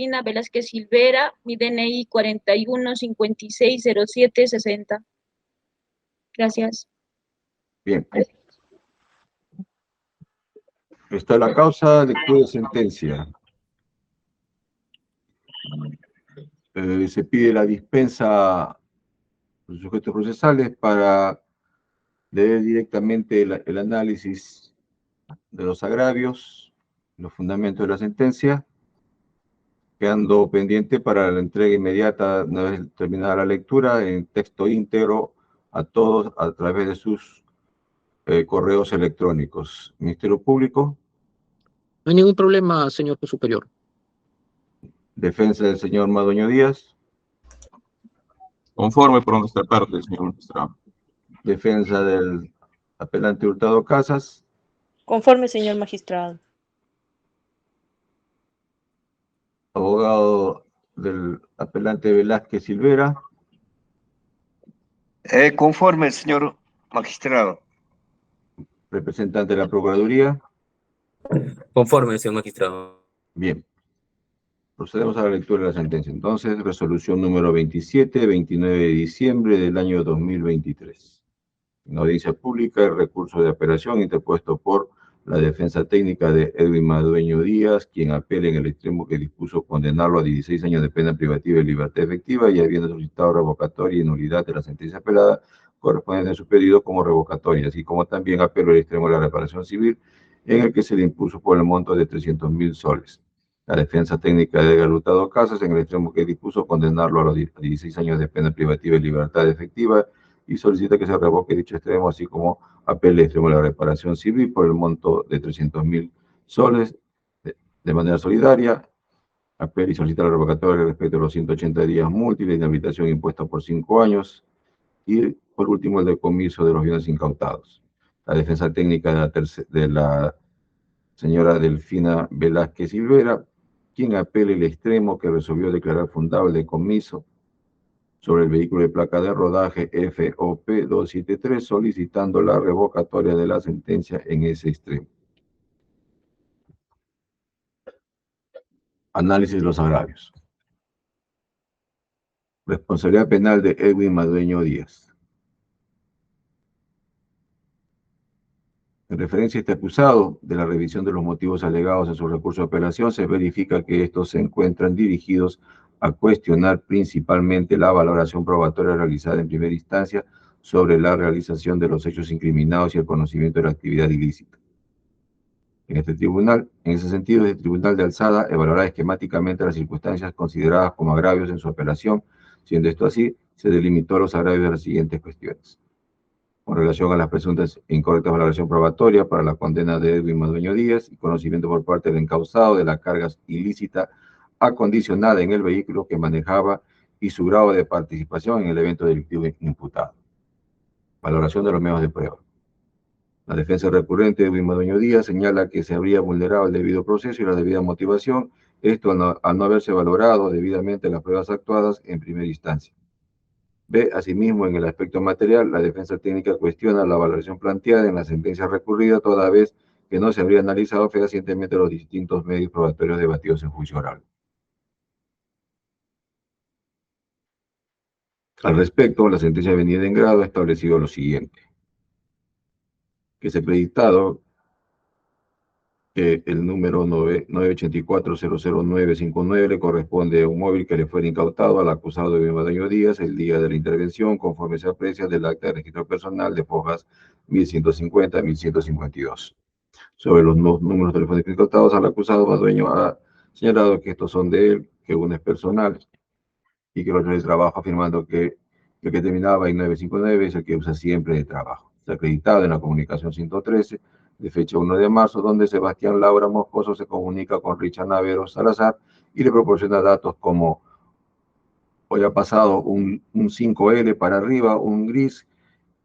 Delfina Velázquez Silvera, mi DNI 41560760. Gracias. Bien. Está la causa, lectura de sentencia. Se pide la dispensa a los sujetos procesales para leer directamente el análisis de los agravios, los fundamentos de la sentencia, quedando pendiente para la entrega inmediata, una vez terminada la lectura, en texto íntegro a todos a través de sus correos electrónicos. Ministerio Público. No hay ningún problema, señor juez superior. Defensa del señor Madueño Díaz. Conforme por nuestra parte, señor magistrado. Defensa del apelante Hurtado Casas. Conforme, señor magistrado. Abogado del apelante Velázquez Silvera. Conforme, señor magistrado. Representante de la Procuraduría. Conforme, señor magistrado. Bien. Procedemos a la lectura de la sentencia. Entonces, resolución número 27, 29 de diciembre del año 2023. En audiencia pública, el recurso de apelación interpuesto por la defensa técnica de Edwin Madueño Díaz, quien apela en el extremo que dispuso condenarlo a 16 años de pena privativa de libertad efectiva y habiendo solicitado revocatoria y nulidad de la sentencia apelada, correspondiente a su pedido como revocatoria, así como también apelo al extremo de la reparación civil, en el que se le impuso por el monto de 300.000 soles. La defensa técnica de Edgar Hurtado Casas, en el extremo que dispuso condenarlo a los 16 años de pena privativa de libertad efectiva y solicita que se revoque dicho extremo, así como apele al extremo de la reparación civil por el monto de 300.000 soles de manera solidaria. Apela y solicita la revocatoria respecto a los 180 días múltiples de inhabilitación impuesta por 5 años. Y por último, el decomiso de los bienes incautados. La defensa técnica de la señora Delfina Velázquez Silvera, quien apela el extremo que resolvió declarar fundado el decomiso sobre el vehículo de placa de rodaje FOP 273, solicitando la revocatoria de la sentencia en ese extremo. Análisis de los agravios. Responsabilidad penal de Edwin Madueño Díaz. En referencia a este acusado, de la revisión de los motivos alegados en su recurso de apelación, se verifica que estos se encuentran dirigidos a cuestionar principalmente la valoración probatoria realizada en primera instancia sobre la realización de los hechos incriminados y el conocimiento de la actividad ilícita. En ese sentido, el Tribunal de Alzada evaluará esquemáticamente las circunstancias consideradas como agravios en su apelación. Siendo esto así, se delimitó los agravios de las siguientes cuestiones. Con relación a las presuntas e incorrectas valoración probatoria para la condena de Edwin Madueño Díaz y conocimiento por parte del encausado de la carga ilícita acondicionada en el vehículo que manejaba y su grado de participación en el evento delictivo imputado. Valoración de los medios de prueba. La defensa recurrente de Edwin Madueño Díaz señala que se habría vulnerado el debido proceso y la debida motivación, esto al no haberse valorado debidamente las pruebas actuadas en primera instancia. B. Asimismo, en el aspecto material, la defensa técnica cuestiona la valoración planteada en la sentencia recurrida, toda vez que no se habría analizado fehacientemente los distintos medios probatorios debatidos en juicio oral. Al respecto, la sentencia venida en grado ha establecido lo siguiente: que se predictado que el número 984-00959 le corresponde a un móvil que le fue incautado al acusado de Madueño Díaz el día de la intervención, conforme se aprecia del acta de registro personal de fojas 1150 1152. Sobre los números telefónicos incautados al acusado, Madueño ha señalado que estos son de él, que uno es personal y que el otro es de trabajo, afirmando que el que terminaba en 959 es el que usa siempre de trabajo. Está acreditado en la comunicación 113 de fecha 1 de marzo, donde Sebastián Laura Moscoso se comunica con Richard Navero Salazar y le proporciona datos como: hoy ha pasado un 5L para arriba, un gris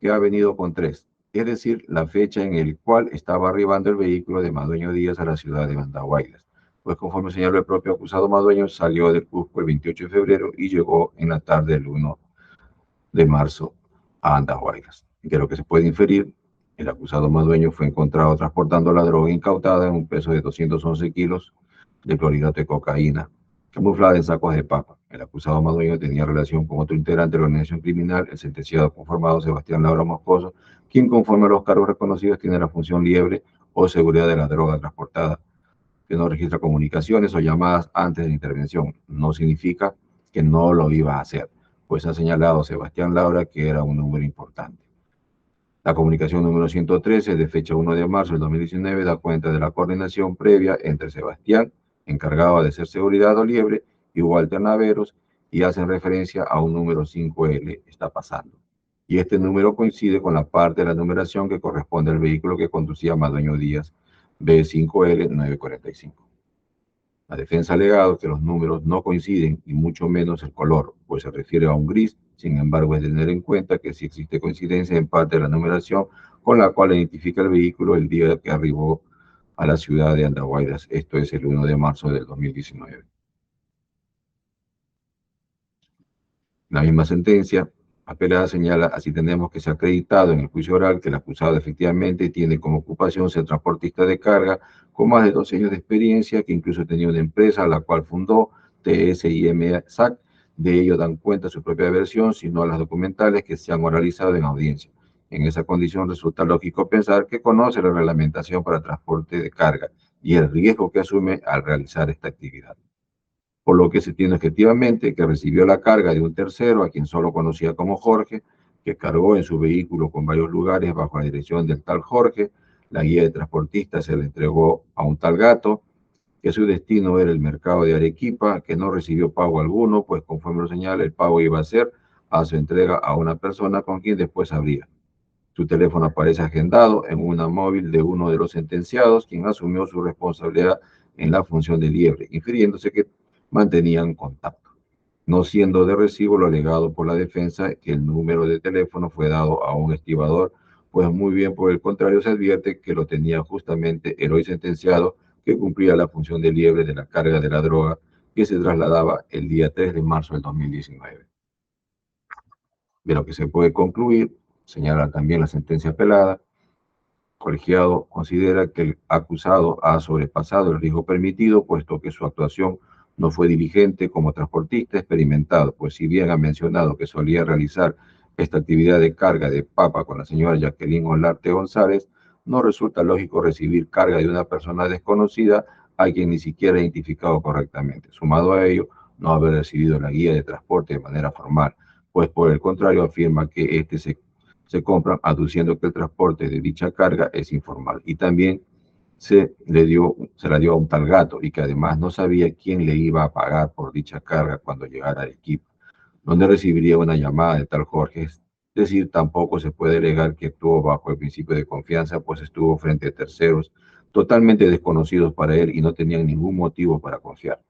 que ha venido con 3, es decir, la fecha en la cual estaba arribando el vehículo de Madueño Díaz a la ciudad de Andahuaylas. Pues conforme señaló el propio acusado Madueño, salió del Cusco el 28 de febrero y llegó en la tarde del 1 de marzo a Andahuaylas. De lo que se puede inferir, el acusado Madueño fue encontrado transportando la droga incautada en un peso de 211 kilos de clorhidrato de cocaína camuflada en sacos de papa. El acusado Madueño tenía relación con otro integrante de la organización criminal, el sentenciado conformado Sebastián Laura Moscoso, quien conforme a los cargos reconocidos tiene la función liebre o seguridad de la droga transportada, que no registra comunicaciones o llamadas antes de la intervención. No significa que no lo iba a hacer, pues ha señalado Sebastián Laura que era un número importante. La comunicación número 113 de fecha 1 de marzo del 2019 da cuenta de la coordinación previa entre Sebastián, encargado de hacer seguridad o liebre, y Walter Naveros, y hacen referencia a un número 5L, está pasando. Y este número coincide con la parte de la numeración que corresponde al vehículo que conducía Madueño Díaz, B5L 945. La defensa ha alegado que los números no coinciden y mucho menos el color, pues se refiere a un gris. Sin embargo, es de tener en cuenta que sí existe coincidencia en parte de la numeración con la cual identifica el vehículo el día que arribó a la ciudad de Andahuaylas. Esto es el 1 de marzo del 2019. La misma sentencia apelada señala: así tenemos que se ha acreditado en el juicio oral que el acusado efectivamente tiene como ocupación ser transportista de carga con más de 12 años de experiencia, que incluso tenía una empresa a la cual fundó, TSIM SAC. De ello dan cuenta su propia versión, sino las documentales que se han oralizado en audiencia. En esa condición resulta lógico pensar que conoce la reglamentación para transporte de carga y el riesgo que asume al realizar esta actividad. Por lo que se tiene objetivamente que recibió la carga de un tercero, a quien solo conocía como Jorge, que cargó en su vehículo con varios lugares bajo la dirección del tal Jorge. La guía de transportista se le entregó a un tal Gato, que su destino era el mercado de Arequipa, que no recibió pago alguno, pues conforme lo señala, el pago iba a ser a su entrega a una persona con quien después habría. Su teléfono aparece agendado en una móvil de uno de los sentenciados, quien asumió su responsabilidad en la función de liebre, infiriéndose que mantenían contacto, no siendo de recibo lo alegado por la defensa que el número de teléfono fue dado a un estibador, pues muy bien por el contrario se advierte que lo tenía justamente el hoy sentenciado, que cumplía la función de liebre de la carga de la droga que se trasladaba el día 3 de marzo del 2019. De lo que se puede concluir, señala también la sentencia apelada, colegiado considera que el acusado ha sobrepasado el riesgo permitido, puesto que su actuación no fue diligente como transportista experimentado, pues si bien ha mencionado que solía realizar esta actividad de carga de papa con la señora Jacqueline Olarte González, no resulta lógico recibir carga de una persona desconocida a quien ni siquiera ha identificado correctamente. Sumado a ello, no haber recibido la guía de transporte de manera formal, pues por el contrario afirma que este se compran aduciendo que el transporte de dicha carga es informal, y también se la dio a un tal Gato, y que además no sabía quién le iba a pagar por dicha carga cuando llegara al equipo, donde recibiría una llamada de tal Jorge. Es decir, tampoco se puede alegar que actuó bajo el principio de confianza, pues estuvo frente a terceros totalmente desconocidos para él y no tenían ningún motivo para confiar,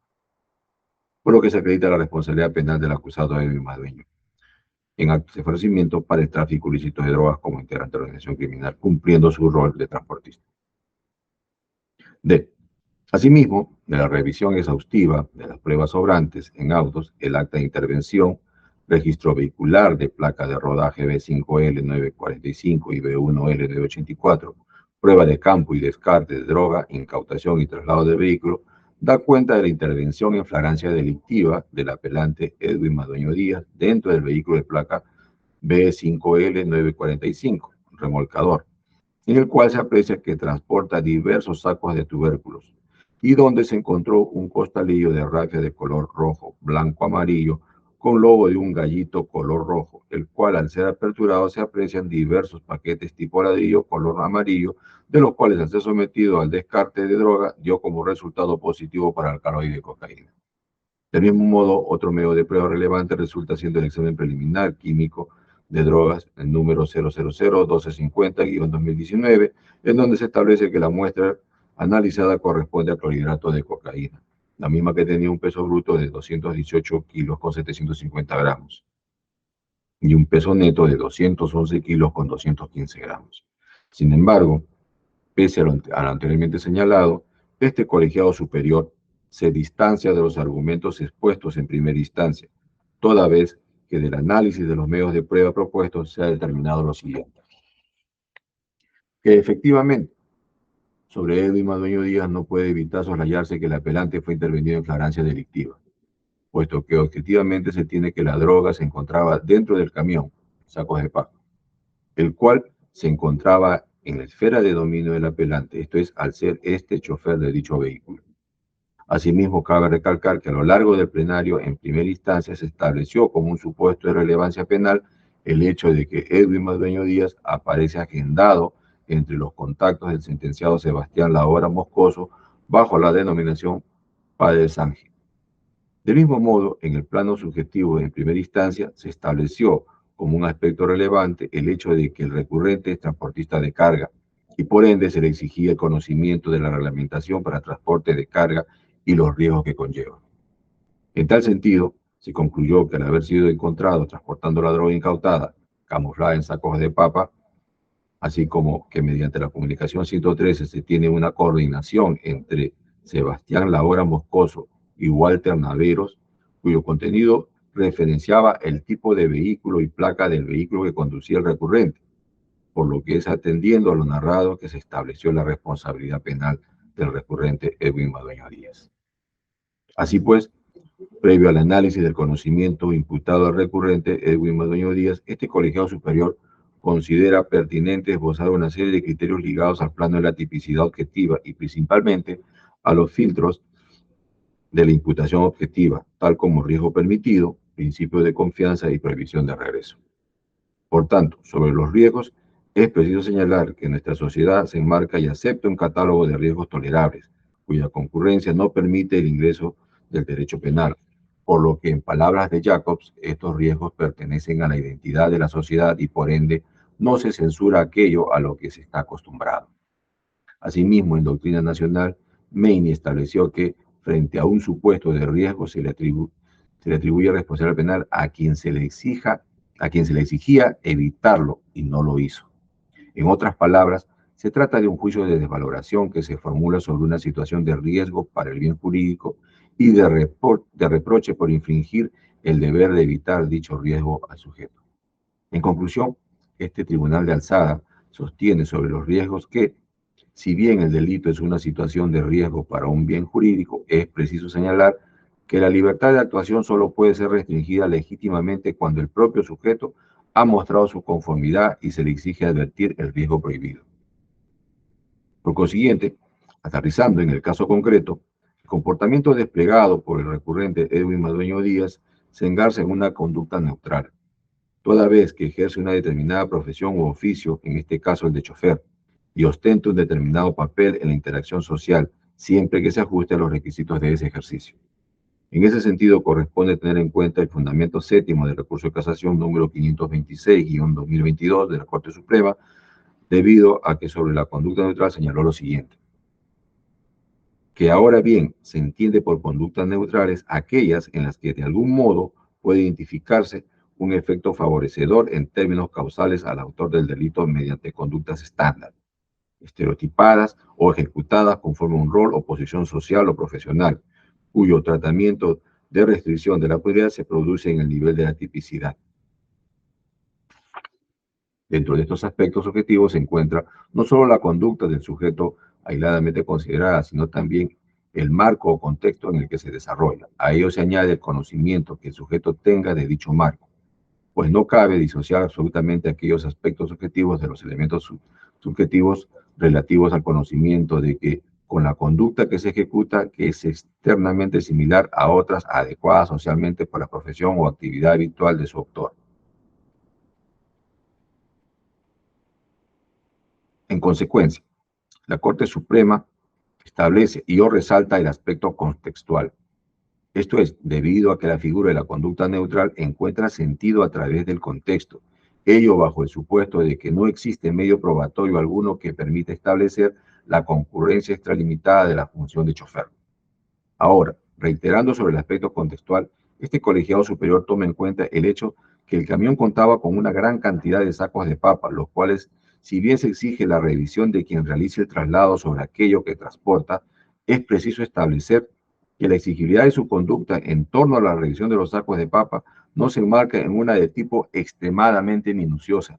por lo que se acredita la responsabilidad penal del acusado Edwin Madueño en actos de ofrecimiento para el tráfico ilícito de drogas como integrante de la organización criminal, cumpliendo su rol de transportista. D. Asimismo, de la revisión exhaustiva de las pruebas sobrantes en autos, el acta de intervención, registro vehicular de placa de rodaje B5L945 y B1L984, prueba de campo y descarte de droga, incautación y traslado de vehículo, da cuenta de la intervención en flagrancia delictiva del apelante Edwin Madueño Díaz dentro del vehículo de placa B5L945, remolcador, en el cual se aprecia que transporta diversos sacos de tubérculos y donde se encontró un costalillo de rafia de color rojo, blanco, amarillo, con logo de un gallito color rojo, el cual al ser aperturado se aprecian diversos paquetes tipo ladrillo color amarillo, de los cuales al ser sometido al descarte de droga dio como resultado positivo para alcaloide de cocaína. Del mismo modo, otro medio de prueba relevante resulta siendo el examen preliminar químico de drogas, el número 000-1250-2019, en donde se establece que la muestra analizada corresponde a clorhidrato de cocaína, la misma que tenía un peso bruto de 218 kilos con 750 gramos y un peso neto de 211 kilos con 215 gramos. Sin embargo, pese a lo anteriormente señalado, este colegiado superior se distancia de los argumentos expuestos en primera instancia, toda vez que del análisis de los medios de prueba propuestos se ha determinado lo siguiente: que efectivamente sobre Edwin Madueño Díaz no puede evitar soslayarse que el apelante fue intervenido en flagrancia delictiva, puesto que objetivamente se tiene que la droga se encontraba dentro del camión, sacos de papa, el cual se encontraba en la esfera de dominio del apelante, esto es, al ser este chofer de dicho vehículo. Asimismo, cabe recalcar que a lo largo del plenario, en primera instancia, se estableció como un supuesto de relevancia penal el hecho de que Edwin Madueño Díaz aparece agendado entre los contactos del sentenciado Sebastián Lahora Moscoso bajo la denominación Padre Sanji. Del mismo modo, en el plano subjetivo en primera instancia, se estableció como un aspecto relevante el hecho de que el recurrente es transportista de carga y por ende se le exigía el conocimiento de la reglamentación para transporte de carga y los riesgos que conlleva. En tal sentido, se concluyó que al haber sido encontrado transportando la droga incautada, camuflada en sacos de papa, así como que mediante la comunicación 113 se tiene una coordinación entre Sebastián Lahora Moscoso y Walter Naveros, cuyo contenido referenciaba el tipo de vehículo y placa del vehículo que conducía el recurrente, por lo que es atendiendo a lo narrado que se estableció la responsabilidad penal del recurrente Edwin Madueño Díaz. Así pues, previo al análisis del conocimiento imputado al recurrente Edwin Madueño Díaz, este colegiado superior considera pertinente esbozar una serie de criterios ligados al plano de la tipicidad objetiva y principalmente a los filtros de la imputación objetiva, tal como riesgo permitido, principio de confianza y prohibición de regreso. Por tanto, sobre los riesgos, es preciso señalar que nuestra sociedad se enmarca y acepta un catálogo de riesgos tolerables, cuya concurrencia no permite el ingreso del derecho penal, por lo que, en palabras de Jacobs, estos riesgos pertenecen a la identidad de la sociedad y, por ende, no se censura aquello a lo que se está acostumbrado. Asimismo, en doctrina nacional, Meini estableció que, frente a un supuesto de riesgo, se le atribuye responsabilidad penal a quien se le exigía evitarlo y no lo hizo. En otras palabras, se trata de un juicio de desvaloración que se formula sobre una situación de riesgo para el bien jurídico y de reproche por infringir el deber de evitar dicho riesgo al sujeto. En conclusión, este tribunal de alzada sostiene sobre los riesgos que, si bien el delito es una situación de riesgo para un bien jurídico, es preciso señalar que la libertad de actuación solo puede ser restringida legítimamente cuando el propio sujeto ha mostrado su conformidad y se le exige advertir el riesgo prohibido. Por consiguiente, aterrizando en el caso concreto, el comportamiento desplegado por el recurrente Edwin Madueño Díaz se engarza en una conducta neutral, toda vez que ejerce una determinada profesión u oficio, en este caso el de chofer, y ostenta un determinado papel en la interacción social, siempre que se ajuste a los requisitos de ese ejercicio. En ese sentido, corresponde tener en cuenta el fundamento séptimo del recurso de casación número 526-2022 de la Corte Suprema, debido a que sobre la conducta neutral señaló lo siguiente: que ahora bien se entiende por conductas neutrales aquellas en las que de algún modo puede identificarse un efecto favorecedor en términos causales al autor del delito mediante conductas estándar, estereotipadas o ejecutadas conforme a un rol o posición social o profesional, cuyo tratamiento de restricción de la autoridad se produce en el nivel de la tipicidad. Dentro de estos aspectos objetivos se encuentra no solo la conducta del sujeto aisladamente considerada, sino también el marco o contexto en el que se desarrolla. A ello se añade el conocimiento que el sujeto tenga de dicho marco, pues no cabe disociar absolutamente aquellos aspectos objetivos de los elementos subjetivos relativos al conocimiento de que con la conducta que se ejecuta, que es externamente similar a otras adecuadas socialmente por la profesión o actividad habitual de su autor. En consecuencia, la Corte Suprema establece y o resalta el aspecto contextual. Esto es, debido a que la figura de la conducta neutral encuentra sentido a través del contexto, ello bajo el supuesto de que no existe medio probatorio alguno que permita establecer la concurrencia extralimitada de la función de chofer. Ahora, reiterando sobre el aspecto contextual, este colegiado superior toma en cuenta el hecho que el camión contaba con una gran cantidad de sacos de papa, los cuales, si bien se exige la revisión de quien realice el traslado sobre aquello que transporta, es preciso establecer que la exigibilidad de su conducta en torno a la revisión de los sacos de papa no se enmarca en una de tipo extremadamente minuciosa,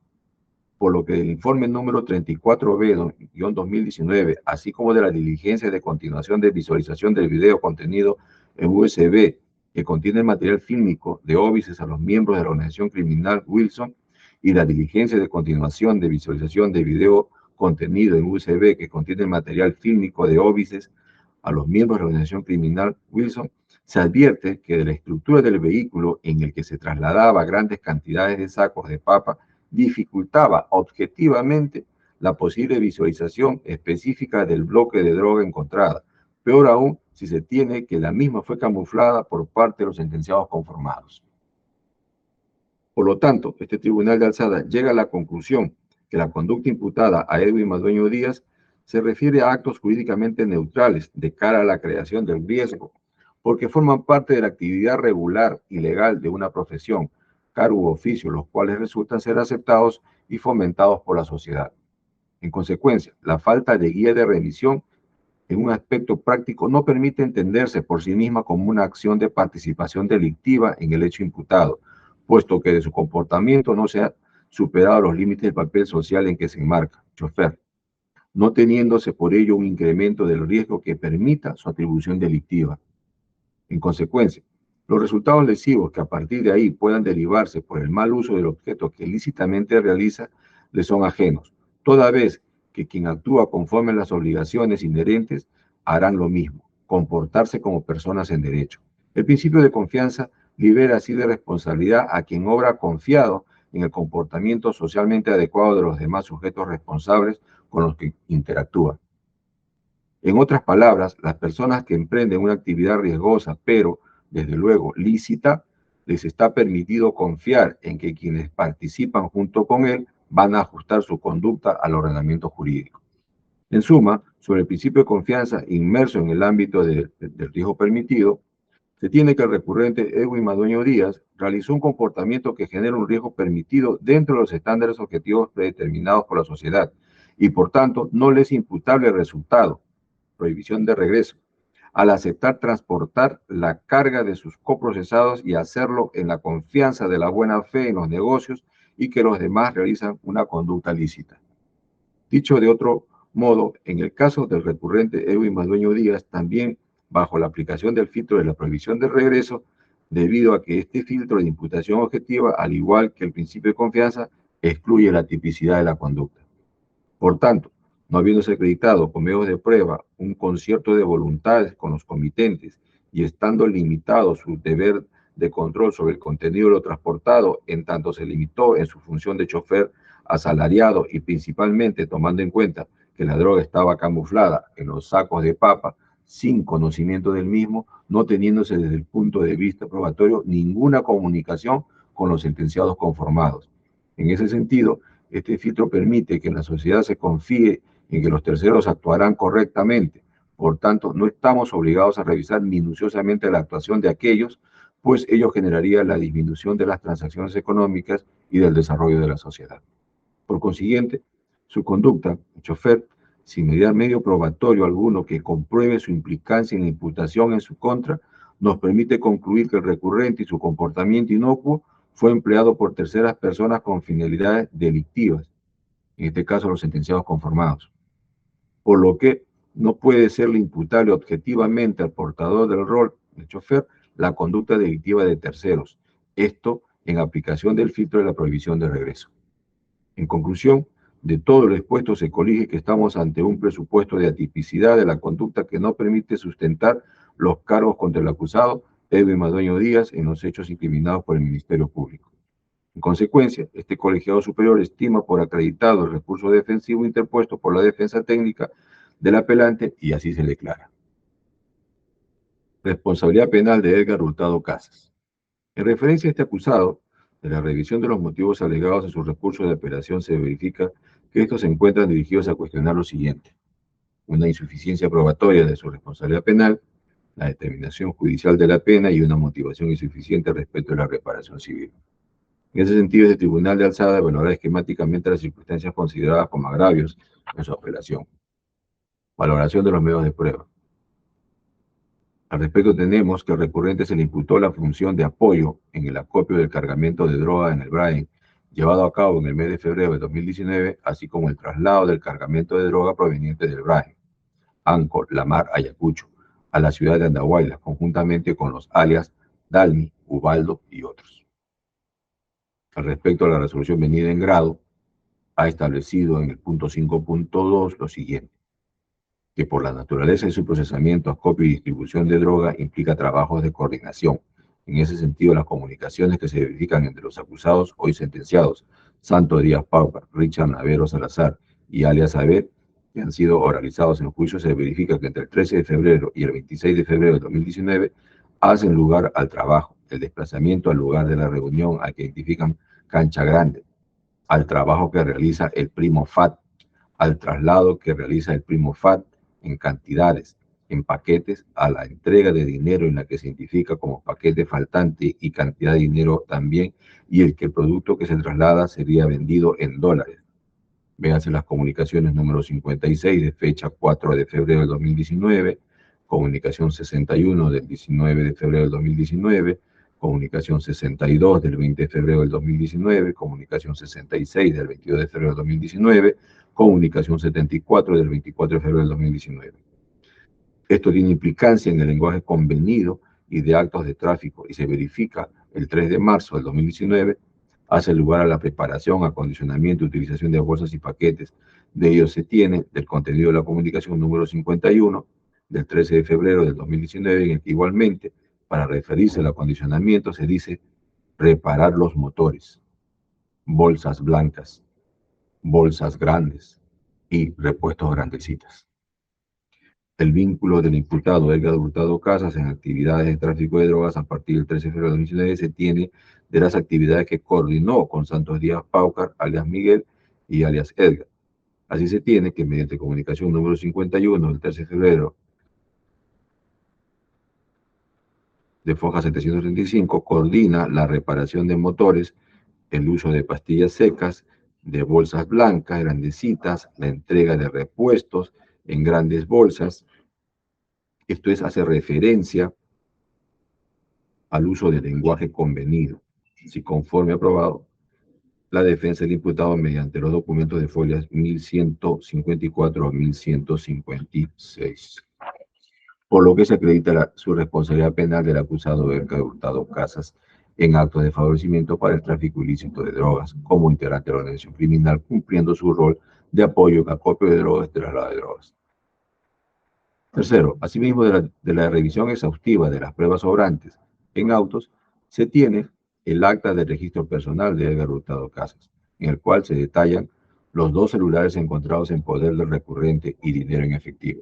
por lo que del informe número 34B-2019, así como de la diligencia de continuación de visualización del video contenido en USB que contiene el material fílmico de óbices a los miembros de la organización criminal Wilson y la diligencia de continuación de visualización de video contenido en USB que contiene el material fílmico de óbices a los miembros de la organización criminal Wilson, se advierte que de la estructura del vehículo en el que se trasladaba grandes cantidades de sacos de papa dificultaba objetivamente la posible visualización específica del bloque de droga encontrada. Peor aún, si se tiene que la misma fue camuflada por parte de los sentenciados conformados. Por lo tanto, este tribunal de alzada llega a la conclusión que la conducta imputada a Edwin Madueño Díaz se refiere a actos jurídicamente neutrales de cara a la creación del riesgo, porque forman parte de la actividad regular y legal de una profesión, cargo u oficio, los cuales resultan ser aceptados y fomentados por la sociedad. En consecuencia, la falta de guía de revisión en un aspecto práctico no permite entenderse por sí misma como una acción de participación delictiva en el hecho imputado, puesto que de su comportamiento no se ha superado los límites del papel social en que se enmarca, chofer, no teniéndose por ello un incremento del riesgo que permita su atribución delictiva. En consecuencia, los resultados lesivos que a partir de ahí puedan derivarse por el mal uso del objeto que ilícitamente realiza le son ajenos, toda vez que quien actúa conforme a las obligaciones inherentes harán lo mismo, comportarse como personas en derecho. El principio de confianza libera así de responsabilidad a quien obra confiado en el comportamiento socialmente adecuado de los demás sujetos responsables con los que interactúa. En otras palabras, las personas que emprenden una actividad riesgosa, pero desde luego lícita, les está permitido confiar en que quienes participan junto con él van a ajustar su conducta al ordenamiento jurídico. En suma, sobre el principio de confianza inmerso en el ámbito del riesgo permitido, se tiene que el recurrente Edwin Madueño Díaz realizó un comportamiento que genera un riesgo permitido dentro de los estándares objetivos predeterminados por la sociedad y por tanto no le es imputable el resultado, prohibición de regreso, al aceptar transportar la carga de sus coprocesados y hacerlo en la confianza de la buena fe en los negocios y que los demás realizan una conducta lícita. Dicho de otro modo, en el caso del recurrente Edwin Madueño Díaz, también bajo la aplicación del filtro de la prohibición de regreso, debido a que este filtro de imputación objetiva, al igual que el principio de confianza, excluye la tipicidad de la conducta. Por tanto, no habiéndose acreditado con medios de prueba un concierto de voluntades con los comitentes y estando limitado su deber de control sobre el contenido de lo transportado, en tanto se limitó en su función de chofer asalariado y principalmente tomando en cuenta que la droga estaba camuflada en los sacos de papa, sin conocimiento del mismo, no teniéndose desde el punto de vista probatorio ninguna comunicación con los sentenciados conformados. En ese sentido, este filtro permite que en la sociedad se confíe en que los terceros actuarán correctamente. Por tanto, no estamos obligados a revisar minuciosamente la actuación de aquellos, pues ello generaría la disminución de las transacciones económicas y del desarrollo de la sociedad. Por consiguiente, su conducta, el chofer, sin mediar medio probatorio alguno que compruebe su implicancia en la imputación en su contra, nos permite concluir que el recurrente y su comportamiento inocuo fue empleado por terceras personas con finalidades delictivas, en este caso los sentenciados conformados, por lo que no puede serle imputable objetivamente al portador del rol del chofer la conducta delictiva de terceros, esto en aplicación del filtro de la prohibición de regreso. En conclusión, de todo lo expuesto se colige que estamos ante un presupuesto de atipicidad de la conducta que no permite sustentar los cargos contra el acusado Edwin Madueño Díaz en los hechos incriminados por el Ministerio Público. En consecuencia, este colegiado superior estima por acreditado el recurso defensivo interpuesto por la defensa técnica del apelante y así se declara. Responsabilidad penal de Edgar Hurtado Casas. En referencia a este acusado, de la revisión de los motivos alegados en su recurso de apelación se verifica que estos se encuentran dirigidos a cuestionar lo siguiente: una insuficiencia probatoria de su responsabilidad penal, la determinación judicial de la pena y una motivación insuficiente respecto a la reparación civil. En ese sentido, este tribunal de alzada valorará esquemáticamente las circunstancias consideradas como agravios en su apelación. Valoración de los medios de prueba. Al respecto, tenemos que al recurrente se le imputó la función de apoyo en el acopio del cargamento de droga en el Brain, llevado a cabo en el mes de febrero de 2019, así como el traslado del cargamento de droga proveniente del Brain, Ancor, La Mar, Ayacucho, a la ciudad de Andahuaylas, conjuntamente con los alias Dalmi, Ubaldo y otros. Al respecto a la resolución venida en grado, ha establecido en el punto 5.2 lo siguiente: que por la naturaleza de su procesamiento, acopio y distribución de droga implica trabajos de coordinación. En ese sentido, las comunicaciones que se verifican entre los acusados hoy sentenciados, Santo Díaz Paucar, Richard Navero Salazar y alias Abed, que han sido oralizados en juicio, se verifica que entre el 13 de febrero y el 26 de febrero de 2019 hacen lugar al trabajo, el desplazamiento al lugar de la reunión al que identifican Cancha Grande, al trabajo que realiza el primo FAT, al traslado que realiza el primo FAT en cantidades, en paquetes, a la entrega de dinero en la que se identifica como paquete faltante y cantidad de dinero también, y el que el producto que se traslada sería vendido en dólares. Véanse las comunicaciones número 56 de fecha 4 de febrero del 2019, comunicación 61 del 19 de febrero del 2019, comunicación 62 del 20 de febrero del 2019, comunicación 66 del 22 de febrero del 2019, comunicación 74 del 24 de febrero del 2019. Esto tiene implicancia en el lenguaje convenido y de actos de tráfico y se verifica el 3 de marzo del 2019, hace lugar a la preparación, acondicionamiento y utilización de bolsas y paquetes. De ello se tiene del contenido de la comunicación número 51 del 13 de febrero del 2019, en el que igualmente, para referirse al acondicionamiento, se dice reparar los motores, bolsas blancas, bolsas grandes y repuestos grandecitas. El vínculo del imputado Edgar Hurtado Casas en actividades de tráfico de drogas a partir del 13 de febrero de 2019 se tiene de las actividades que coordinó con Santos Díaz Paucar, alias Miguel y alias Edgar. Así se tiene que mediante comunicación número 51 del 13 de febrero de Foja 735 coordina la reparación de motores, el uso de pastillas secas, de bolsas blancas, grandecitas, la entrega de repuestos en grandes bolsas. Esto hace referencia al uso del lenguaje convenido. Si conforme aprobado, la defensa del imputado mediante los documentos de folias 1154 a 1156. Por lo que se acredita su responsabilidad penal del acusado Edgar Hurtado Casas en actos de favorecimiento para el tráfico ilícito de drogas como integrante de la organización criminal, cumpliendo su rol de apoyo, acopio de drogas y traslado de drogas. Tercero, asimismo de la revisión exhaustiva de las pruebas sobrantes en autos, se tiene el acta de registro personal de Edgar Hurtado Casas, en el cual se detallan los 2 celulares encontrados en poder del recurrente y dinero en efectivo.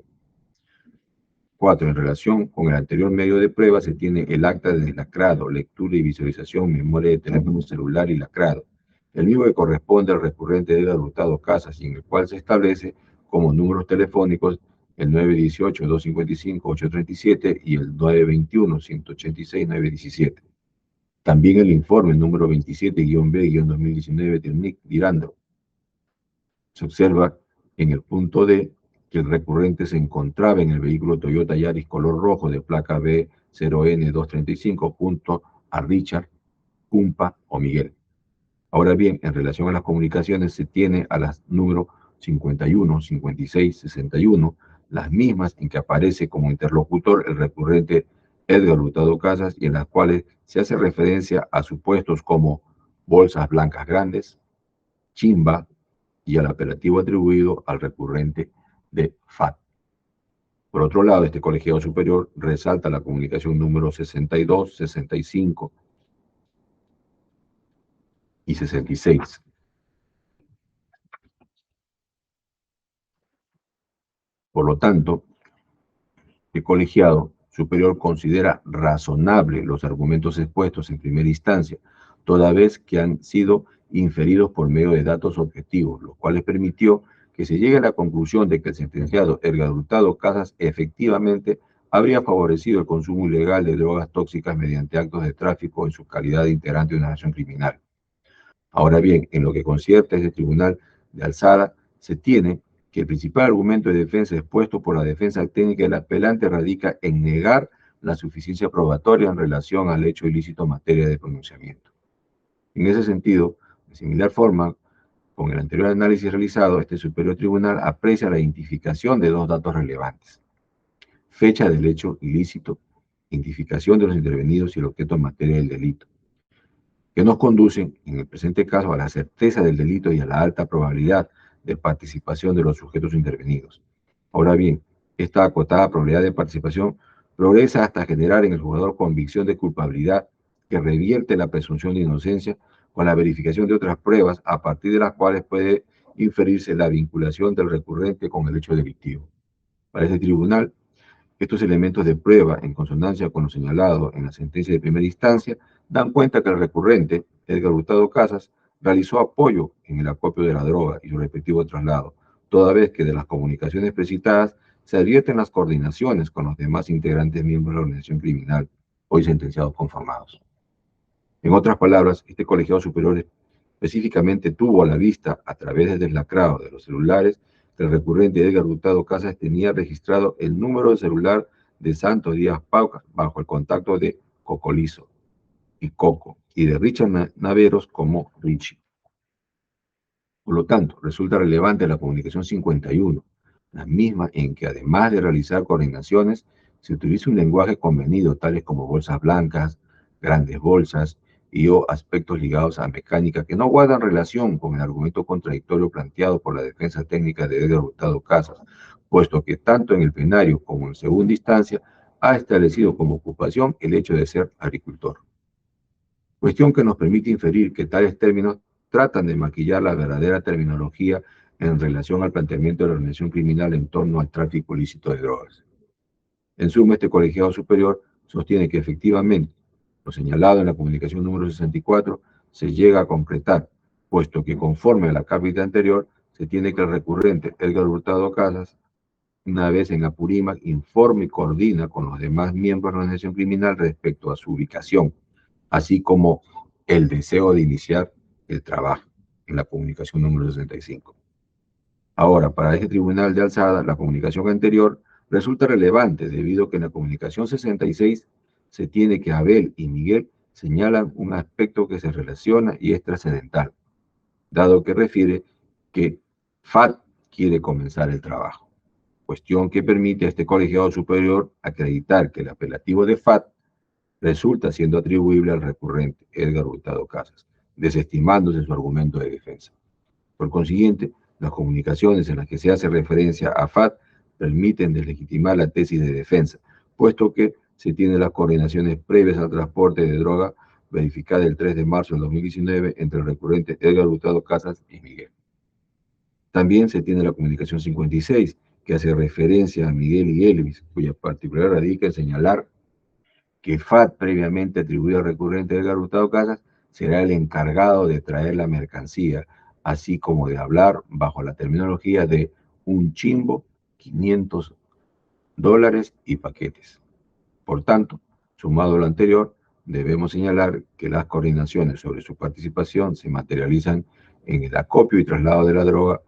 4. En relación con el anterior medio de prueba, se tiene el acta de lacrado, lectura y visualización, memoria de teléfono celular y lacrado, el mismo que corresponde al recurrente de Edgar Hurtado Casas y en el cual se establece como números telefónicos el 918-255-837 y el 921-186-917. También el informe número 27-B-2019 del NIC Dirandro. Se observa en el punto D que el recurrente se encontraba en el vehículo Toyota Yaris color rojo de placa B0N235 junto a Richard, Cumpa o Miguel. Ahora bien, en relación a las comunicaciones, se tiene a las números 51, 56, 61, las mismas en que aparece como interlocutor el recurrente Edgar Hurtado Casas y en las cuales se hace referencia a supuestos como bolsas blancas grandes, chimba y al apelativo atribuido al recurrente de FAT. Por otro lado, este colegiado superior resalta la comunicación número 62, 65 y 66. Por lo tanto, el colegiado superior considera razonable los argumentos expuestos en primera instancia, toda vez que han sido inferidos por medio de datos objetivos, los cuales permitió que se llegue a la conclusión de que el sentenciado Edgar Hurtado Casas efectivamente habría favorecido el consumo ilegal de drogas tóxicas mediante actos de tráfico en su calidad de integrante de una acción criminal. Ahora bien, en lo que concierne a este tribunal de alzada, se tiene que el principal argumento de defensa expuesto por la defensa técnica del apelante radica en negar la suficiencia probatoria en relación al hecho ilícito en materia de pronunciamiento. En ese sentido, de similar forma, con el anterior análisis realizado, este superior tribunal aprecia la identificación de 2 datos relevantes: fecha del hecho ilícito identificación de los intervenidos y el objeto en materia del delito, que nos conducen, en el presente caso, a la certeza del delito y a la alta probabilidad de participación de los sujetos intervenidos. Ahora bien, esta acotada probabilidad de participación progresa hasta generar en el jugador convicción de culpabilidad que revierte la presunción de inocencia con la verificación de otras pruebas a partir de las cuales puede inferirse la vinculación del recurrente con el hecho delictivo. Para este tribunal, estos elementos de prueba, en consonancia con lo señalado en la sentencia de primera instancia, dan cuenta que el recurrente, Edgar Hurtado Casas, realizó apoyo en el acopio de la droga y su respectivo traslado, toda vez que de las comunicaciones precitadas se advierten las coordinaciones con los demás integrantes miembros de la organización criminal, hoy sentenciados conformados. En otras palabras, este colegiado superior específicamente tuvo a la vista, a través del deslacrado de los celulares, que el recurrente Edgar Hurtado Casas tenía registrado el número de celular de Santos Díaz Pauca bajo el contacto de Cocolizo y Coco, y de Richard Naveros como Richie. Por lo tanto, resulta relevante la comunicación 51, la misma en que además de realizar coordinaciones, se utiliza un lenguaje convenido, tales como bolsas blancas, grandes bolsas y o aspectos ligados a mecánica que no guardan relación con el argumento contradictorio planteado por la defensa técnica de Edgar Hurtado Casas, puesto que tanto en el plenario como en segunda instancia ha establecido como ocupación el hecho de ser agricultor. Cuestión que nos permite inferir que tales términos tratan de maquillar la verdadera terminología en relación al planteamiento de la organización criminal en torno al tráfico ilícito de drogas. En suma, este colegiado superior sostiene que efectivamente lo señalado en la comunicación número 64 se llega a concretar, puesto que conforme a la cápita anterior, se tiene que el recurrente Edgar Hurtado Casas, una vez en Apurímac, informe y coordina con los demás miembros de la organización criminal respecto a su ubicación, así como el deseo de iniciar el trabajo en la comunicación número 65. Ahora, para este tribunal de alzada, la comunicación anterior resulta relevante debido a que en la comunicación 66 se tiene que Abel y Miguel señalan un aspecto que se relaciona y es trascendental, dado que refiere que FAT quiere comenzar el trabajo, cuestión que permite a este colegiado superior acreditar que el apelativo de FAT resulta siendo atribuible al recurrente Edgar Hurtado Casas, desestimándose su argumento de defensa. Por consiguiente, las comunicaciones en las que se hace referencia a FAT permiten deslegitimar la tesis de defensa, puesto que se tienen las coordinaciones previas al transporte de droga verificada el 3 de marzo del 2019 entre el recurrente Edgar Hurtado Casas y Miguel. También se tiene la comunicación 56, que hace referencia a Miguel y Elvis, cuya particularidad radica en señalar que FAT, previamente atribuido al recurrente Edgar Hurtado Casas, será el encargado de traer la mercancía, así como de hablar bajo la terminología de un chimbo, $500 y paquetes. Por tanto, sumado a lo anterior, debemos señalar que las coordinaciones sobre su participación se materializan en el acopio y traslado de la droga,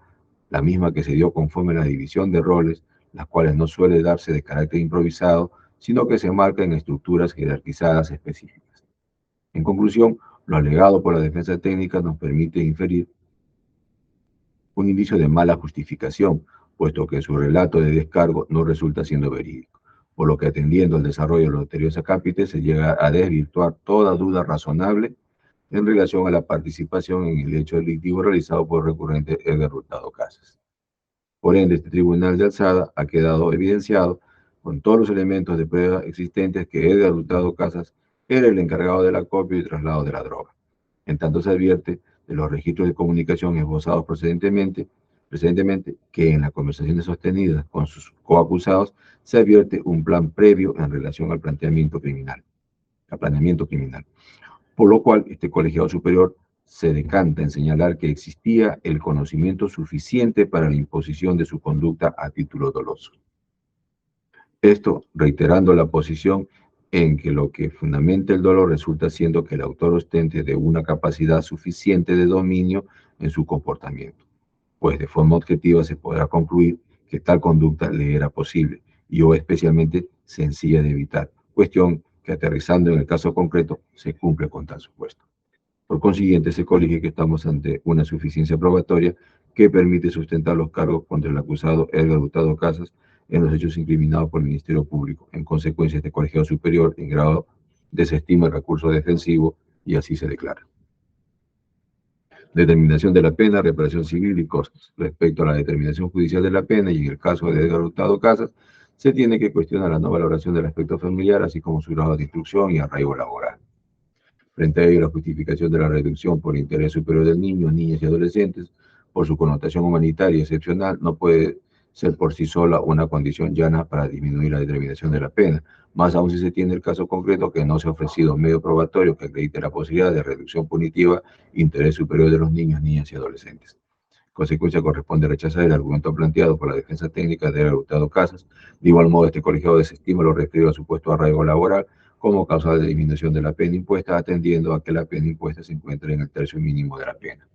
la misma que se dio conforme a la división de roles, las cuales no suele darse de carácter improvisado, sino que se marca en estructuras jerarquizadas específicas. En conclusión, lo alegado por la defensa técnica nos permite inferir un indicio de mala justificación, puesto que su relato de descargo no resulta siendo verídico, por lo que atendiendo al desarrollo de los anteriores acápites se llega a desvirtuar toda duda razonable en relación a la participación en el hecho delictivo realizado por el recurrente Edgar Hurtado Casas. Por ende, este tribunal de alzada ha quedado evidenciado con todos los elementos de prueba existentes que Edgar Hurtado Casas era el encargado del acopio y traslado de la droga. En tanto se advierte de los registros de comunicación esbozados precedentemente que en las conversaciones sostenidas con sus coacusados se advierte un plan previo en relación al planeamiento criminal. Por lo cual, este colegiado superior se decanta en señalar que existía el conocimiento suficiente para la imposición de su conducta a título doloso. Esto reiterando la posición en que lo que fundamenta el dolo resulta siendo que el autor ostente de una capacidad suficiente de dominio en su comportamiento, pues de forma objetiva se podrá concluir que tal conducta le era posible y o especialmente sencilla de evitar, cuestión que aterrizando en el caso concreto se cumple con tal supuesto. Por consiguiente, se colige que estamos ante una suficiencia probatoria que permite sustentar los cargos contra el acusado Edgar Hurtado Casas en los hechos incriminados por el Ministerio Público. En consecuencia, este colegiado superior, en grado, desestima el recurso defensivo y así se declara. Determinación de la pena, reparación civil y costos. Respecto a la determinación judicial de la pena y en el caso de Edgar Hurtado Casas, se tiene que cuestionar la no valoración del aspecto familiar, así como su grado de instrucción y arraigo laboral. Frente a ello, la justificación de la reducción por interés superior del niño, niñas y adolescentes, por su connotación humanitaria y excepcional, no puede ser por sí sola una condición llana para disminuir la determinación de la pena, más aún si se tiene el caso concreto que no se ha ofrecido medio probatorio que acredite la posibilidad de reducción punitiva interés superior de los niños, niñas y adolescentes. En consecuencia, corresponde rechazar el argumento planteado por la defensa técnica de Hurtado Casas. De igual modo, este colegiado desestima lo referido a supuesto arraigo laboral como causa de disminución de la pena impuesta, atendiendo a que la pena impuesta se encuentre en el tercio mínimo de la pena.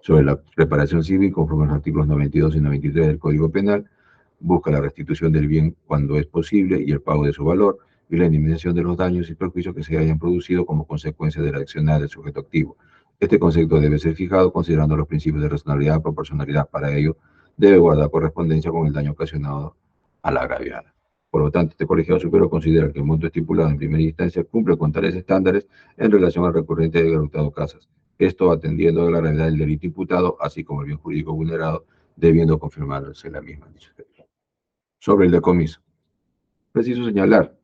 Sobre la reparación civil, conforme a los artículos 92 y 93 del Código Penal, busca la restitución del bien cuando es posible y el pago de su valor, y la indemnización de los daños y perjuicios que se hayan producido como consecuencia de la accionar del sujeto activo. Este concepto debe ser fijado considerando los principios de razonabilidad y proporcionalidad. Para ello, debe guardar correspondencia con el daño ocasionado a la agraviada. Por lo tanto, este colegiado superior considera que el monto estipulado en primera instancia cumple con tales estándares en relación al recurrente de Hurtado Casas. Esto atendiendo a la gravedad del delito imputado, así como el bien jurídico vulnerado, debiendo confirmarse la misma. Sobre el decomiso. Preciso señalar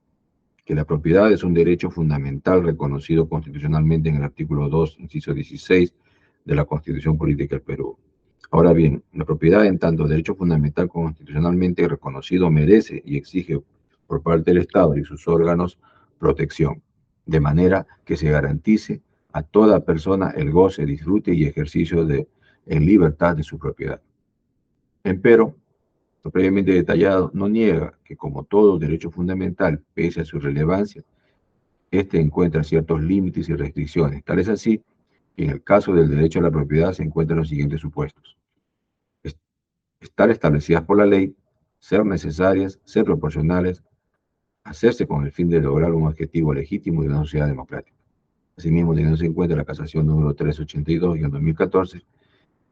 que la propiedad es un derecho fundamental reconocido constitucionalmente en el artículo 2, inciso 16 de la Constitución Política del Perú. Ahora bien, la propiedad en tanto derecho fundamental constitucionalmente reconocido merece y exige por parte del Estado y sus órganos protección, de manera que se garantice a toda persona el goce, disfrute y ejercicio en libertad de su propiedad. Empero, lo previamente detallado no niega que, como todo derecho fundamental, pese a su relevancia, este encuentra ciertos límites y restricciones. Tal es así que en el caso del derecho a la propiedad se encuentran los siguientes supuestos: estar establecidas por la ley, ser necesarias, ser proporcionales, hacerse con el fin de lograr un objetivo legítimo de una sociedad democrática. Asimismo, teniéndose en cuenta la casación número 382-2014,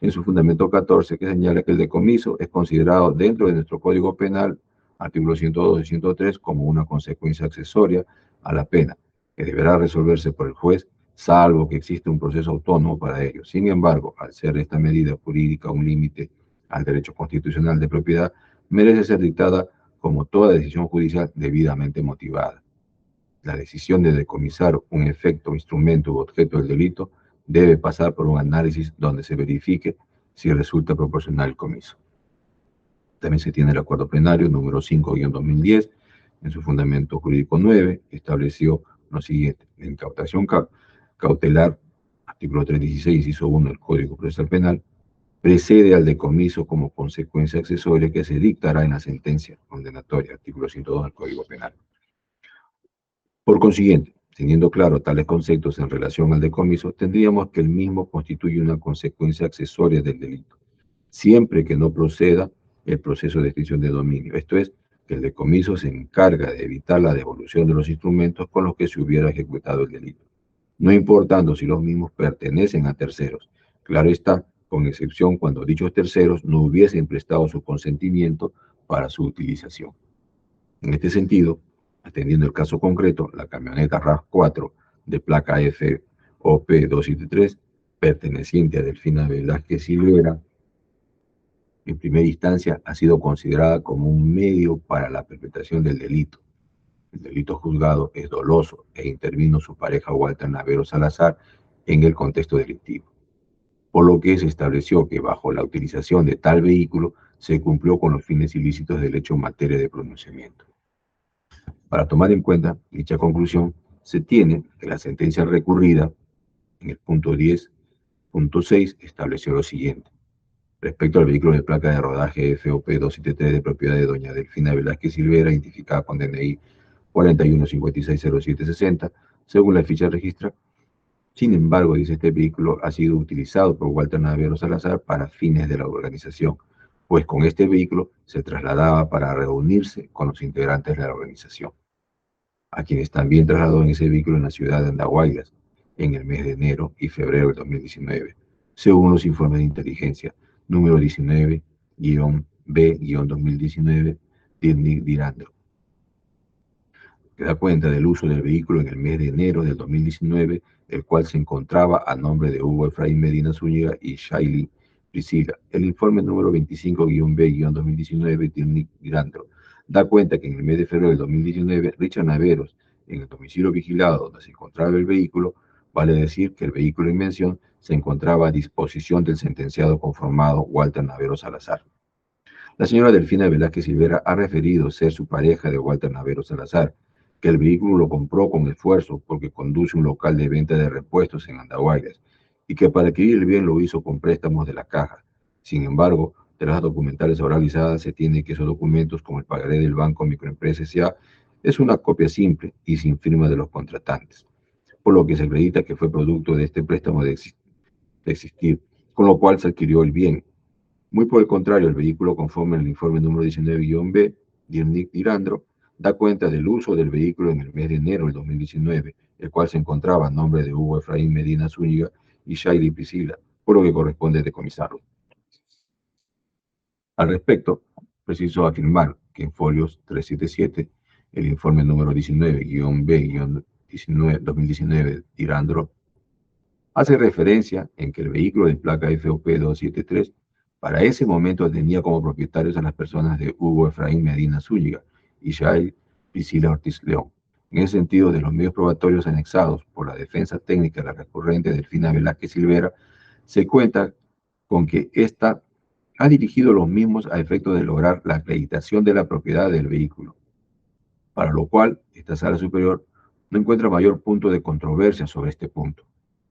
en su fundamento 14, que señala que el decomiso es considerado dentro de nuestro Código Penal, artículos 102 y 103, como una consecuencia accesoria a la pena, que deberá resolverse por el juez, salvo que exista un proceso autónomo para ello. Sin embargo, al ser esta medida jurídica un límite al derecho constitucional de propiedad, merece ser dictada como toda decisión judicial debidamente motivada. La decisión de decomisar un efecto, instrumento u objeto del delito debe pasar por un análisis donde se verifique si resulta proporcional el comiso. También se tiene el acuerdo plenario número 5-2010, en su fundamento jurídico 9, estableció lo siguiente: la incautación cautelar, artículo 316, inciso 1 del Código Procesal Penal, precede al decomiso como consecuencia accesoria que se dictará en la sentencia condenatoria, artículo 102 del Código Penal. Por consiguiente, teniendo claro tales conceptos en relación al decomiso, tendríamos que el mismo constituye una consecuencia accesoria del delito, siempre que no proceda el proceso de extinción de dominio. Esto es, que el decomiso se encarga de evitar la devolución de los instrumentos con los que se hubiera ejecutado el delito, no importando si los mismos pertenecen a terceros. Claro está, con excepción cuando dichos terceros no hubiesen prestado su consentimiento para su utilización. En este sentido, atendiendo el caso concreto, la camioneta RAV4 de placa FOP 273, perteneciente a Delfina Velázquez Silvera, en primera instancia ha sido considerada como un medio para la perpetración del delito. El delito juzgado es doloso e intervino su pareja Walter Navero Salazar en el contexto delictivo, por lo que se estableció que bajo la utilización de tal vehículo se cumplió con los fines ilícitos del hecho en materia de pronunciamiento. Para tomar en cuenta dicha conclusión, se tiene que la sentencia recurrida en el punto 10.6 estableció lo siguiente: respecto al vehículo de placa de rodaje FOP 273 de propiedad de doña Delfina Velázquez Silvera, identificada con DNI 41560760, según la ficha de registro. Sin embargo, dice, este vehículo ha sido utilizado por Walter Navero Salazar para fines de la organización, pues con este vehículo se trasladaba para reunirse con los integrantes de la organización, a quienes también trasladó en ese vehículo en la ciudad de Andahuaylas en el mes de enero y febrero del 2019, según los informes de inteligencia número 19-B-2019 Dirnik Dirandro, que da cuenta del uso del vehículo en el mes de enero del 2019, el cual se encontraba a nombre de Hugo Efraín Medina Zúñiga y Shaili Priscila. El informe número 25-B-2019, Dirnik Dirandro, da cuenta que en el mes de febrero del 2019, Richard Naveros, en el domicilio vigilado donde se encontraba el vehículo, vale decir que el vehículo en mención se encontraba a disposición del sentenciado conformado Walter Naveros Salazar. La señora Delfina Velázquez Silvera ha referido ser su pareja de Walter Naveros Salazar, que el vehículo lo compró con esfuerzo porque conduce un local de venta de repuestos en Andahuaylas y que para adquirir el bien lo hizo con préstamos de la caja. Sin embargo, de las documentales oralizadas se tiene que esos documentos, como el pagaré del Banco Microempresa S.A., es una copia simple y sin firma de los contratantes, por lo que se acredita que fue producto de este préstamo de existir, con lo cual se adquirió el bien. Muy por el contrario, el vehículo, conforme al informe número 19-B, Dirnik Dirandro, da cuenta del uso del vehículo en el mes de enero del 2019, el cual se encontraba a nombre de Hugo Efraín Medina Zúñiga y Shaili Priscila, por lo que corresponde decomisarlo. Al respecto, preciso afirmar que en folios 377, el informe número 19-B-2019 Dirandro hace referencia en que el vehículo de placa FOP 273 para ese momento tenía como propietarios a las personas de Hugo Efraín Medina Zúñiga y Shaili Priscila Ortiz León. En ese sentido, de los medios probatorios anexados por la defensa técnica de la recurrente Delfina Velázquez Silvera, se cuenta con que ésta ha dirigido los mismos a efecto de lograr la acreditación de la propiedad del vehículo, para lo cual esta sala superior no encuentra mayor punto de controversia sobre este punto.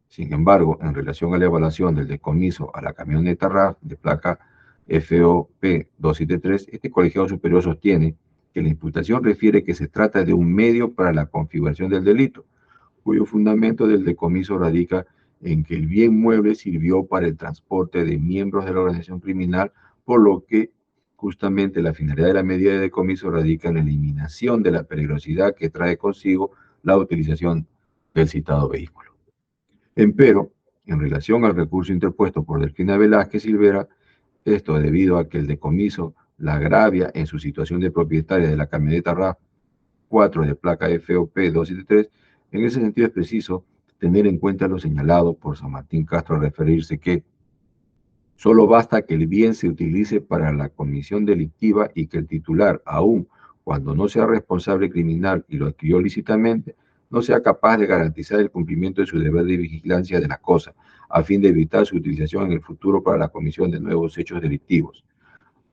Sin embargo, en relación a la evaluación del decomiso a la camioneta RAF de placa FOP 273, este colegiado superior sostiene que la imputación refiere que se trata de un medio para la configuración del delito, cuyo fundamento del decomiso radica en que el bien mueble sirvió para el transporte de miembros de la organización criminal, por lo que justamente la finalidad de la medida de decomiso radica en la eliminación de la peligrosidad que trae consigo la utilización del citado vehículo. Empero, en relación al recurso interpuesto por Delfina Velázquez Silvera, esto debido a que el decomiso la agravia en su situación de propietaria de la camioneta RAF 4 de placa FOP 273, en ese sentido es preciso tener en cuenta lo señalado por San Martín Castro al referirse que solo basta que el bien se utilice para la comisión delictiva y que el titular, aun cuando no sea responsable criminal y lo adquirió lícitamente, no sea capaz de garantizar el cumplimiento de su deber de vigilancia de la cosa, a fin de evitar su utilización en el futuro para la comisión de nuevos hechos delictivos.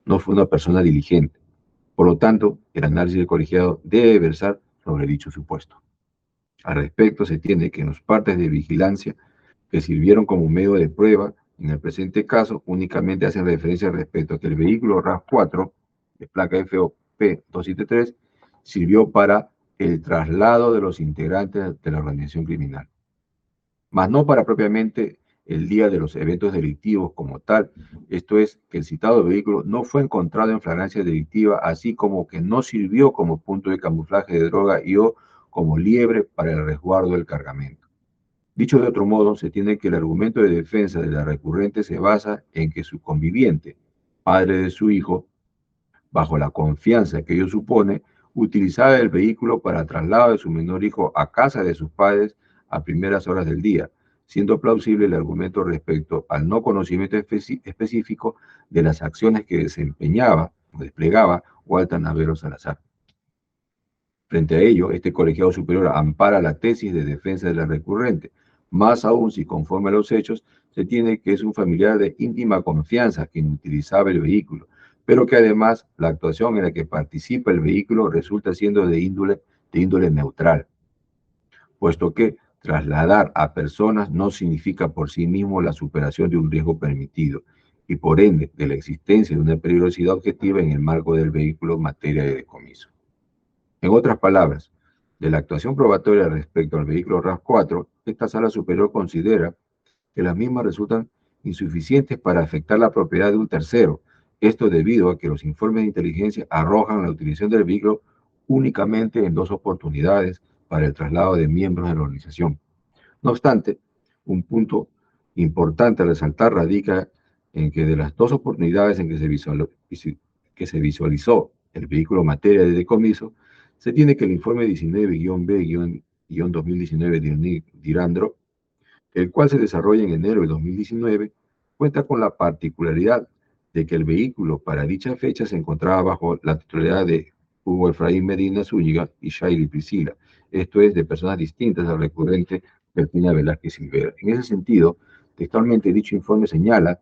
No fue una persona diligente. Por lo tanto, el análisis del colegiado debe versar sobre dicho supuesto. Al respecto, se tiene que en los partes de vigilancia que sirvieron como medio de prueba, en el presente caso, únicamente hacen referencia respecto a que el vehículo RAV4, de placa FOP 273, sirvió para el traslado de los integrantes de la organización criminal, mas no para propiamente el día de los eventos delictivos como tal. Esto es, que el citado vehículo no fue encontrado en flagrancia delictiva, así como que no sirvió como punto de camuflaje de droga y o como liebre para el resguardo del cargamento. Dicho de otro modo, se tiene que el argumento de defensa de la recurrente se basa en que su conviviente, padre de su hijo, bajo la confianza que ello supone, utilizaba el vehículo para traslado de su menor hijo a casa de sus padres a primeras horas del día, siendo plausible el argumento respecto al no conocimiento específico de las acciones que desempeñaba o desplegaba Walter Naveros Salazar. Frente a ello, este colegiado superior ampara la tesis de defensa de la recurrente, más aún si conforme a los hechos se tiene que es un familiar de íntima confianza quien utilizaba el vehículo, pero que además la actuación en la que participa el vehículo resulta siendo de índole neutral, puesto que trasladar a personas no significa por sí mismo la superación de un riesgo permitido y por ende de la existencia de una peligrosidad objetiva en el marco del vehículo en materia de decomiso. En otras palabras, de la actuación probatoria respecto al vehículo RAV4, esta sala superior considera que las mismas resultan insuficientes para afectar la propiedad de un tercero. Esto debido a que los informes de inteligencia arrojan la utilización del vehículo únicamente en 2 oportunidades para el traslado de miembros de la organización. No obstante, un punto importante a resaltar radica en que de las 2 oportunidades en que se visualizó el vehículo materia de decomiso, se tiene que el informe 19-B-2019 de Dirandro, el cual se desarrolla en enero de 2019, cuenta con la particularidad de que el vehículo para dicha fecha se encontraba bajo la titularidad de Hugo Efraín Medina Zúñiga y Shayli Priscila, esto es, de personas distintas al recurrente Delfina Velázquez Silvera. En ese sentido, textualmente dicho informe señala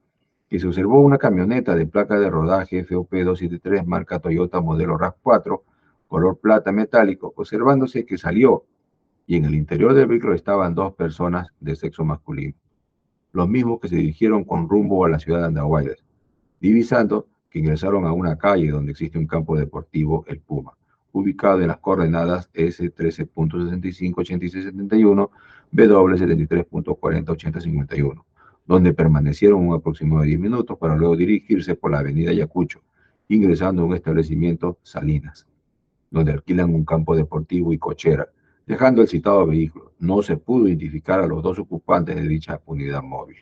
que se observó una camioneta de placa de rodaje FOP 273 marca Toyota modelo RAV4, color plata metálico, observándose que salió y en el interior del vehículo estaban dos personas de sexo masculino, los mismos que se dirigieron con rumbo a la ciudad de Andahuaylas, divisando que ingresaron a una calle donde existe un campo deportivo, el Puma, ubicado en las coordenadas S13.658671, W73.408051, donde permanecieron un aproximado de 10 minutos para luego dirigirse por la avenida Ayacucho, ingresando a un establecimiento Salinas, donde alquilan un campo deportivo y cochera, dejando el citado vehículo. No se pudo identificar a los dos ocupantes de dicha unidad móvil.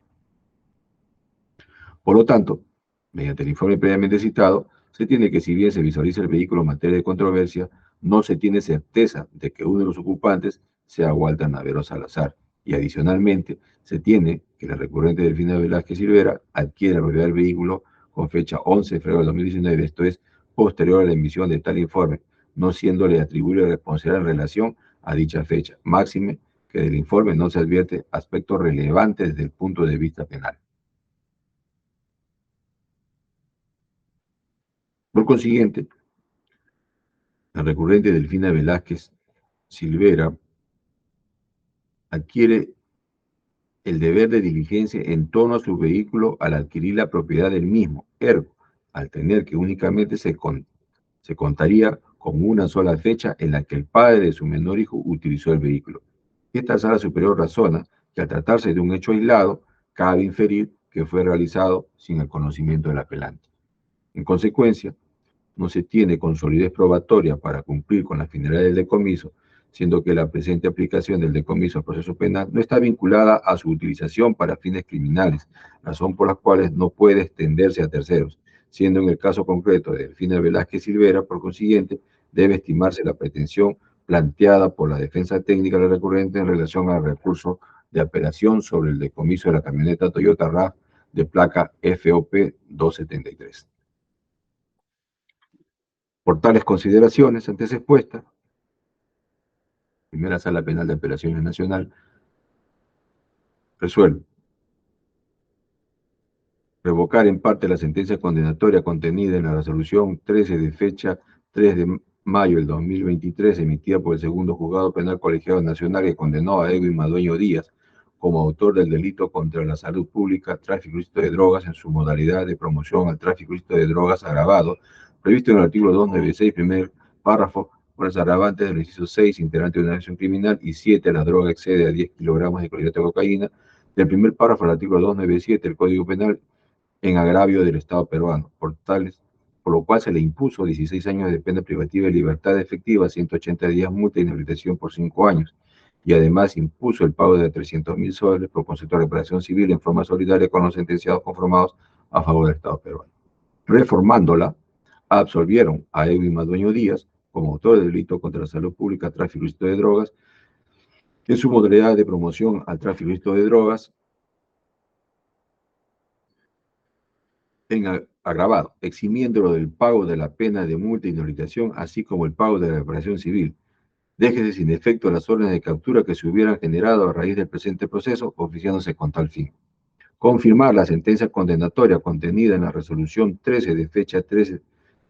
Por lo tanto, mediante el informe previamente citado, se tiene que, si bien se visualiza el vehículo en materia de controversia, no se tiene certeza de que uno de los ocupantes sea Walter Navero Salazar, y adicionalmente se tiene que la recurrente Delfina Velázquez Silvera adquiere la propiedad del vehículo con fecha 11 de febrero de 2019, esto es, posterior a la emisión de tal informe, no siéndole atribuible responsabilidad en relación a dicha fecha, máxime que del informe no se advierte aspectos relevantes desde el punto de vista penal. Por consiguiente, la recurrente Delfina Velázquez Silvera adquiere el deber de diligencia en torno a su vehículo al adquirir la propiedad del mismo, ergo, al tener que únicamente se contaría con una sola fecha en la que el padre de su menor hijo utilizó el vehículo. Esta sala superior razona que al tratarse de un hecho aislado, cabe inferir que fue realizado sin el conocimiento del apelante. En consecuencia, no se tiene con solidez probatoria para cumplir con la finalidad del decomiso, siendo que la presente aplicación del decomiso al proceso penal no está vinculada a su utilización para fines criminales, razón por las cuales no puede extenderse a terceros, siendo en el caso concreto de Delfina Velázquez Silvera, por consiguiente, debe estimarse la pretensión planteada por la defensa técnica del recurrente en relación al recurso de apelación sobre el decomiso de la camioneta Toyota RAV de placa FOP 273. Por tales consideraciones antes expuestas, Primera Sala Penal de Apelaciones Nacional resuelve revocar en parte la sentencia condenatoria contenida en la resolución 13 de fecha 3 de mayo del 2023 emitida por el segundo juzgado penal colegiado nacional que condenó a Edwin Madueño Díaz como autor del delito contra la salud pública, tráfico ilícito de drogas en su modalidad de promoción al tráfico ilícito de drogas agravado, previsto en el artículo 296, primer párrafo, por los agravantes del inciso 6, integrante de una acción criminal, y 7, la droga excede a 10 kilogramos de clorhidrato de cocaína, del primer párrafo del artículo 297 del Código Penal, en agravio del Estado peruano, por lo cual se le impuso 16 años de pena privativa de libertad efectiva, 180 días multa e inhabilitación por 5 años, y además impuso el pago de 300.000 soles por concepto de reparación civil en forma solidaria con los sentenciados conformados a favor del Estado peruano. Reformándola, absolvieron a Edwin Madueño Díaz como autor del delito contra la salud pública, tráfico ilícito de drogas, en su modalidad de promoción al tráfico ilícito de drogas, en agravado, eximiéndolo del pago de la pena de multa e inhabilitación, así como el pago de la reparación civil. Déjese sin efecto las órdenes de captura que se hubieran generado a raíz del presente proceso, oficiándose con tal fin. Confirmar la sentencia condenatoria contenida en la resolución 13 de fecha 13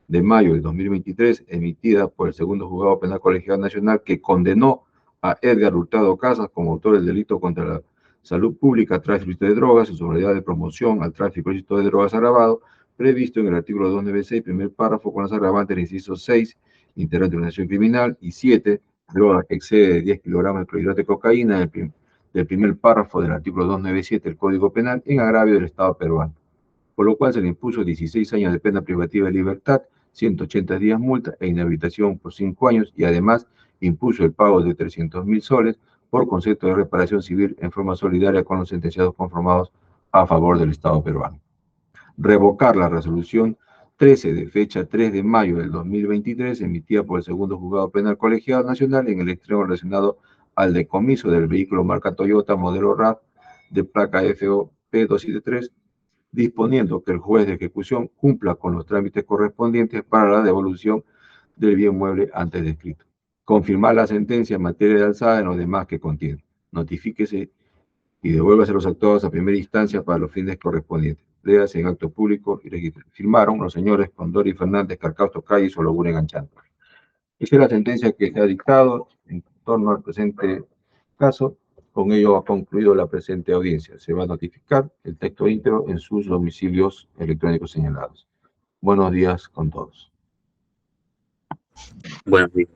de mayo del 2023, emitida por el segundo juzgado penal colegiado nacional, que condenó a Edgar Hurtado Casas como autor del delito contra la salud pública, tráfico ilícito de drogas, en su modalidad de promoción al tráfico ilícito de drogas agravado, previsto en el artículo 296, primer párrafo, con las agravantes del inciso 6, integrante de una acción criminal, y 7, droga que excede de 10 kilogramos de clorhidrato de cocaína, del primer párrafo del artículo 297 del Código Penal, en agravio del Estado peruano, por lo cual se le impuso 16 años de pena privativa de libertad, 180 días multa e inhabilitación por 5 años, y además impuso el pago de 300.000 soles por concepto de reparación civil en forma solidaria con los sentenciados conformados a favor del Estado peruano. Revocar la resolución 13 de fecha 3 de mayo del 2023, emitida por el segundo juzgado penal colegiado nacional en el extremo relacionado al decomiso del vehículo marca Toyota modelo RAV de placa FOP 273, disponiendo que el juez de ejecución cumpla con los trámites correspondientes para la devolución del bien mueble antes descrito. Confirmar la sentencia en materia de alzada en los demás que contiene. Notifíquese y devuélvase los actuados a primera instancia para los fines correspondientes. Léase en acto público y registre. Firmaron los señores Condori Fernández, Carcausto Calle y Sologuren Ganchando. Esa es la sentencia que se ha dictado en torno al presente caso. Con ello ha concluido la presente audiencia. Se va a notificar el texto íntegro en sus domicilios electrónicos señalados. Buenos días con todos. Buenos días.